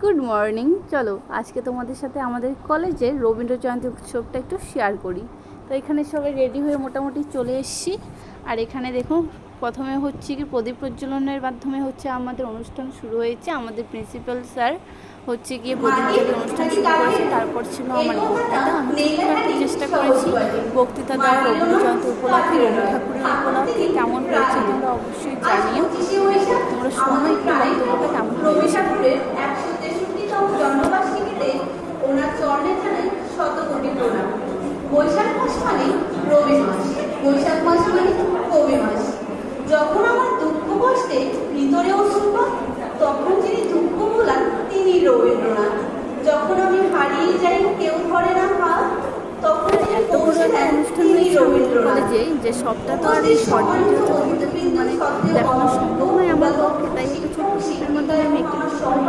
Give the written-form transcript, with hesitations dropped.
Good morning. চলো আজকে তোমাদের সাথে আমাদের কলেজের রবীন্দ্র জয়ন্তী উৎসবটা একটু শেয়ার করি। তো এখানে সবাই রেডি হয়ে মোটামুটি চলে এসেছি। আর এখানে দেখো প্রথমে হচ্ছে কি প্রদীপ প্রজ্বলনের মাধ্যমে হচ্ছে আমাদের অনুষ্ঠান শুরু হয়েছে। আমাদের প্রিন্সিপাল স্যার হচ্ছে গিয়ে প্রদীপ জ্বালিয়ে অনুষ্ঠান শুরু করেছে। তারপর ছিল আমার বক্তৃতা। আমি ছোট্ট চেষ্টা করেছি বক্তৃতা দ্বারা রবীন্দ্র জয়ন্তী উপলক্ষে, রবি ঠাকুরের উপলক্ষে কেমন হয়েছে তোমরা অবশ্যই জানিও। তোমরা শোনো একটু বক্তব্যটা কেমন হয়েছে। ওনার চরণে জানাই শত কোটি প্রণাম। বৈশাখ মাস মানে রবি মাস, বৈশাখ মাস মানে কবি মাস। যখন আমার দুঃখ কষ্টে ভিতরে অশ্রুপাত, তখন যিনি দুঃখ ভোলান তিনি রবীন্দ্রনাথ। যখন আমি হারিয়ে যাই কেউ ধরে না হাত, তখন যিনি পৌঁছে দেন তিনি রবীন্দ্রনাথ। কলেজে যে সবটা তো আর এই শর্ট ভিডিও তোমাদের মানে দেখানো সম্ভব নয় আমার পক্ষে, তাই একটু ছোট্ট মাধ্যমে আমি একটু